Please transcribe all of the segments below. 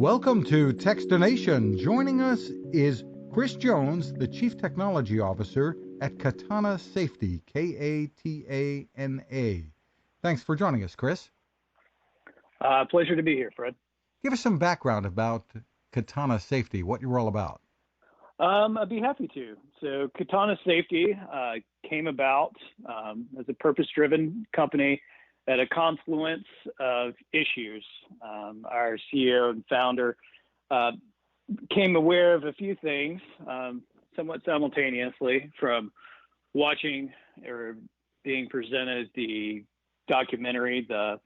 Welcome to Techstination. Joining us is Chris Jones, the Chief Technology Officer at Katana Safety, Katana. Thanks for joining us, Chris. Pleasure to be here, Fred. Give us some background about Katana Safety, what you're all about. I'd be happy to. So Katana Safety came about as a purpose-driven company at a confluence of issues. Our CEO and founder became aware of a few things somewhat simultaneously from watching or being presented the documentary, The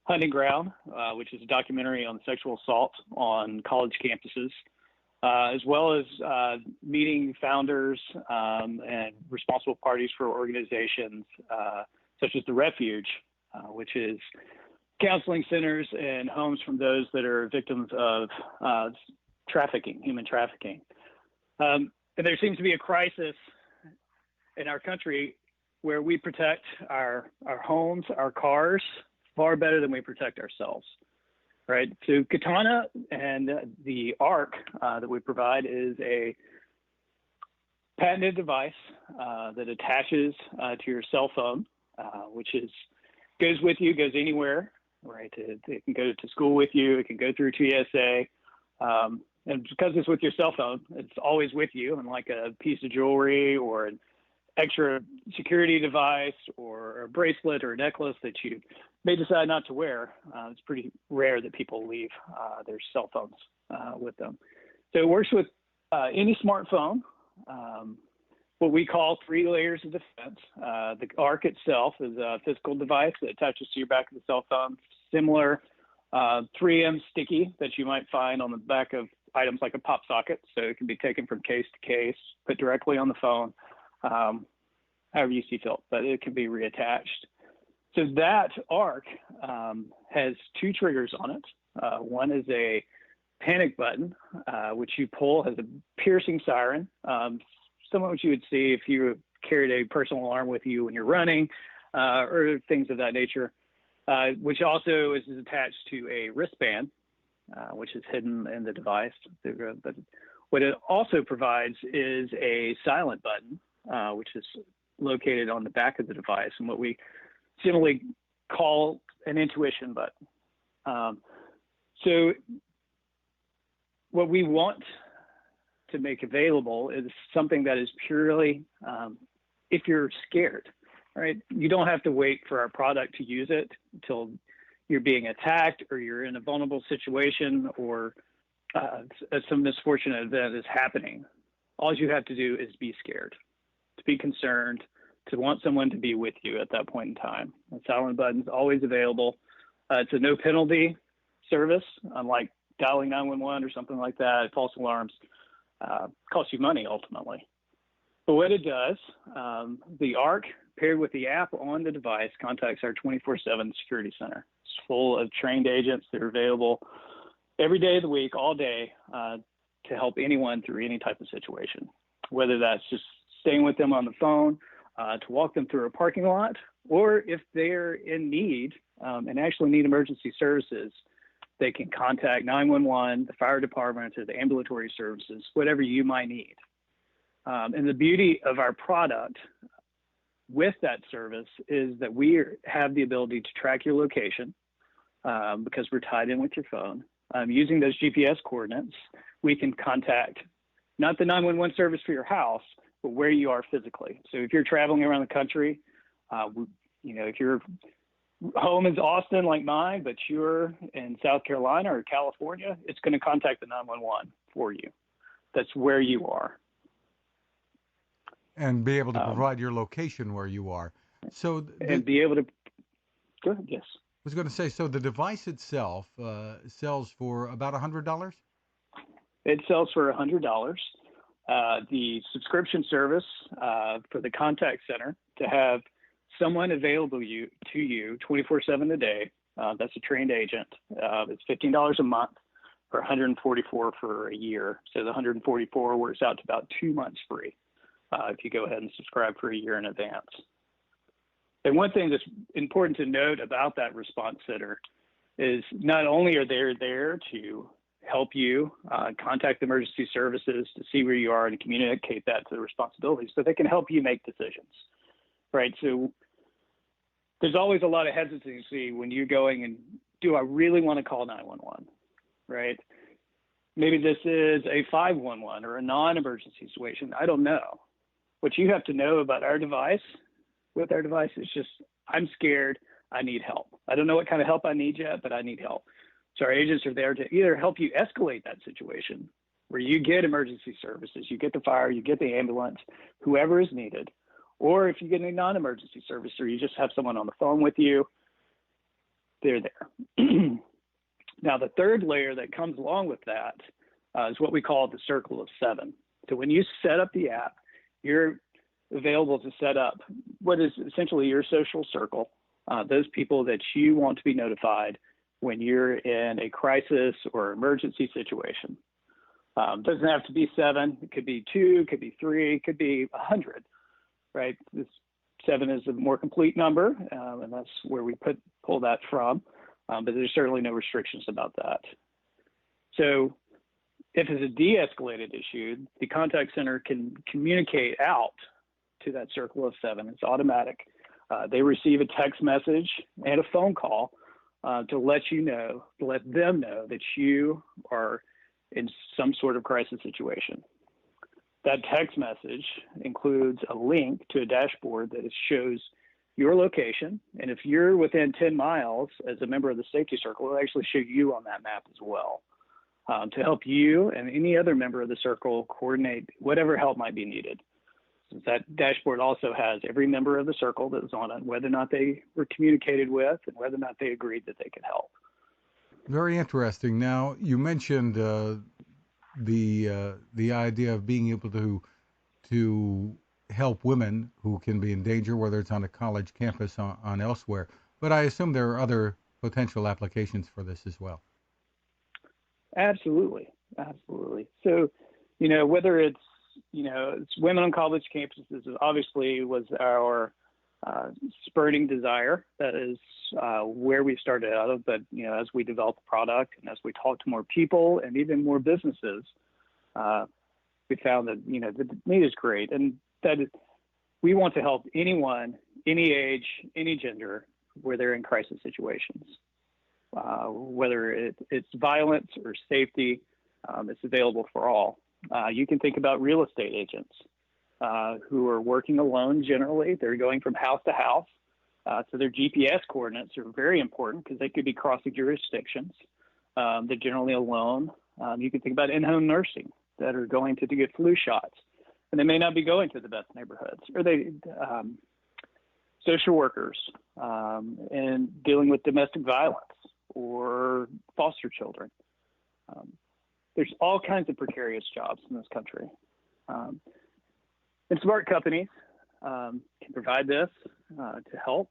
Hunting Ground, which is a documentary on sexual assault on college campuses, as well as meeting founders and responsible parties for organizations such as The Refuge, which is counseling centers and homes from those that are victims of trafficking, human trafficking. And there seems to be a crisis in our country where we protect our homes, our cars, far better than we protect ourselves, right? So Katana and the ARC that we provide is a patented device that attaches to your cell phone, which goes with you, goes anywhere, right? It can go to school with you. It can go through TSA. And because it's with your cell phone, it's always with you, unlike a piece of jewelry or an extra security device or a bracelet or a necklace that you may decide not to wear. It's pretty rare that people leave their cell phones with them. So it works with any smartphone. What we call 3 layers of defense. The ARC itself is a physical device that attaches to your back of the cell phone, similar 3M sticky that you might find on the back of items like a pop socket. So it can be taken from case to case, put directly on the phone, however you see fit, but it can be reattached. So that ARC has 2 triggers on it. One is a panic button, which you pull, has a piercing siren, similar to what you would see if you carried a personal alarm with you when you're running, or things of that nature, which also is attached to a wristband, which is hidden in the device. But what it also provides is a silent button, which is located on the back of the device, and what we generally call an intuition button. So what we want to make available is something that is purely if you're scared, right? You don't have to wait for our product to use it until you're being attacked or you're in a vulnerable situation or some misfortunate event is happening. All you have to do is be scared, to be concerned, to want someone to be with you at that point in time. The silent button is always available. It's a no penalty service, unlike dialing 911 or something like that. False alarms cost you money ultimately. But what it does, the ARC paired with the app on the device contacts our 24/7 security center. It's full of trained agents that are available every day of the week, all day, to help anyone through any type of situation, whether that's just staying with them on the phone, to walk them through a parking lot, or if they're in need and actually need emergency services, they can contact 911, the fire department, or the ambulatory services, whatever you might need. And the beauty of our product with that service is that we have the ability to track your location because we're tied in with your phone. Using those GPS coordinates, we can contact not the 911 service for your house, but where you are physically. So if you're traveling around the country, if your home is Austin like mine, but you're in South Carolina or California, it's going to contact the 911 for you. That's where you are. And be able to provide your location where you are. So and be able to, go ahead, yes. I was going to say, so the device itself sells for about $100? It sells for $100. The subscription service for the contact center to have someone available to you 24/7 a day, that's a trained agent. It's $15 a month or $144 for a year. So the $144 works out to about 2 months free if you go ahead and subscribe for a year in advance. And one thing that's important to note about that response center is not only are they there to help you contact the emergency services to see where you are and communicate that to the responsibilities so they can help you make decisions, right? So there's always a lot of hesitancy when you're going and, do I really want to call 911, right? Maybe this is a 511 or a non-emergency situation. I don't know. What you have to know about our device, with our device, is just, I'm scared, I need help. I don't know what kind of help I need yet, but I need help. So our agents are there to either help you escalate that situation where you get emergency services, you get the fire, you get the ambulance, whoever is needed, or if you get a non-emergency service or you just have someone on the phone with you, they're there. Now, the third layer that comes along with that is what we call the circle of seven. So when you set up the app, you're available to set up what is essentially your social circle, those people that you want to be notified when you're in a crisis or emergency situation. Doesn't have to be 7. It could be 2, it could be 3, it could be 100, right? This 7 is a more complete number, and that's where we pull that from. But there's certainly no restrictions about that. So if it's a de-escalated issue, the contact center can communicate out to that circle of 7. It's automatic. They receive a text message and a phone call to let them know that you are in some sort of crisis situation. That text message includes a link to a dashboard that shows your location. And if you're within 10 miles as a member of the safety circle, it'll actually show you on that map as well to help you and any other member of the circle coordinate whatever help might be needed. Since that dashboard also has every member of the circle that was on it, whether or not they were communicated with and whether or not they agreed that they could help. Very interesting. Now, you mentioned the idea of being able to help women who can be in danger, whether it's on a college campus or on elsewhere. But I assume there are other potential applications for this as well. Absolutely. So, whether it's women on college campuses obviously was our spurting desire. That is where we started out of. But, as we developed the product and as we talked to more people and even more businesses, we found that, the need is great. And that we want to help anyone, any age, any gender, where they're in crisis situations. Whether it's violence or safety, it's available for all. You can think about real estate agents who are working alone generally. They're going from house to house. So their GPS coordinates are very important because they could be crossing jurisdictions. They're generally alone. You can think about in-home nursing that are going to get flu shots, and they may not be going to the best neighborhoods. Or they social workers and dealing with domestic violence or foster children. There's all kinds of precarious jobs in this country. And smart companies can provide this to help,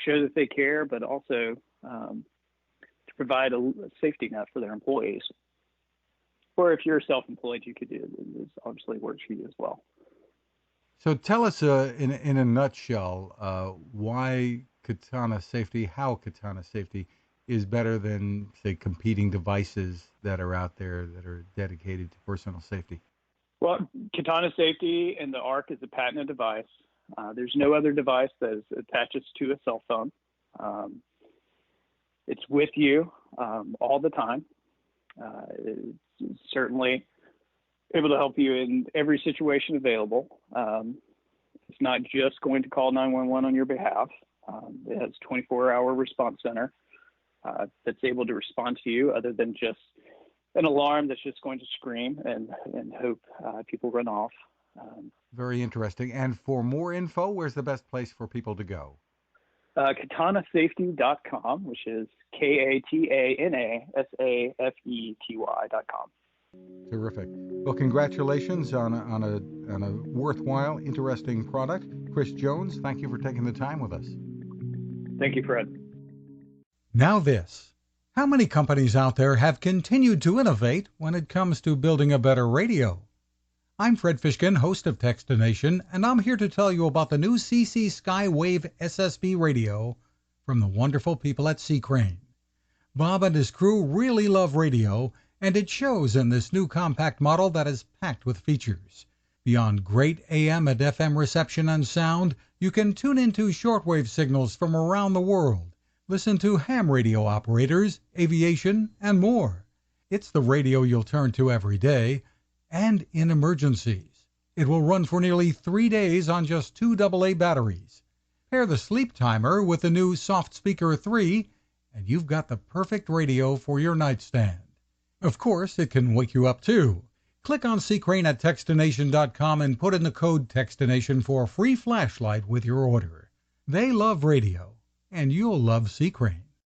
show that they care, but also to provide a safety net for their employees. Or if you're self-employed, you could do it. This obviously works for you as well. So tell us in a nutshell why Katana Safety, how Katana Safety is better than, say, competing devices that are out there that are dedicated to personal safety. Well, Katana Safety and the ARC is a patented device. There's no other device that attaches to a cell phone. It's with you all the time. It's certainly able to help you in every situation available. It's not just going to call 911 on your behalf. It has a 24-hour response center that's able to respond to you other than just an alarm that's just going to scream and hope people run off. Very interesting. And for more info, where's the best place for people to go? katanasafety.com, which is KATANASAFETY.com. Terrific. Well, congratulations on a worthwhile, interesting product. Chris Jones, thank you for taking the time with us. Thank you, Fred. Now this. How many companies out there have continued to innovate when it comes to building a better radio? I'm Fred Fishkin, host of Techstination, and I'm here to tell you about the new CC Skywave SSB radio from the wonderful people at C. Crane. Bob and his crew really love radio, And it shows in this new compact model that is packed with features. Beyond great AM and FM reception and sound, you can tune into shortwave signals from around the world, listen to ham radio operators, aviation, and more. It's the radio you'll turn to every day and in emergencies. It will run for nearly 3 days on just 2 AA batteries. Pair the sleep timer with the new Soft Speaker 3, and you've got the perfect radio for your nightstand. Of course, it can wake you up too. Click on Crane at Techstination.com and put in the code Techstination for a free flashlight with your order. They love radio, and you'll love Crane.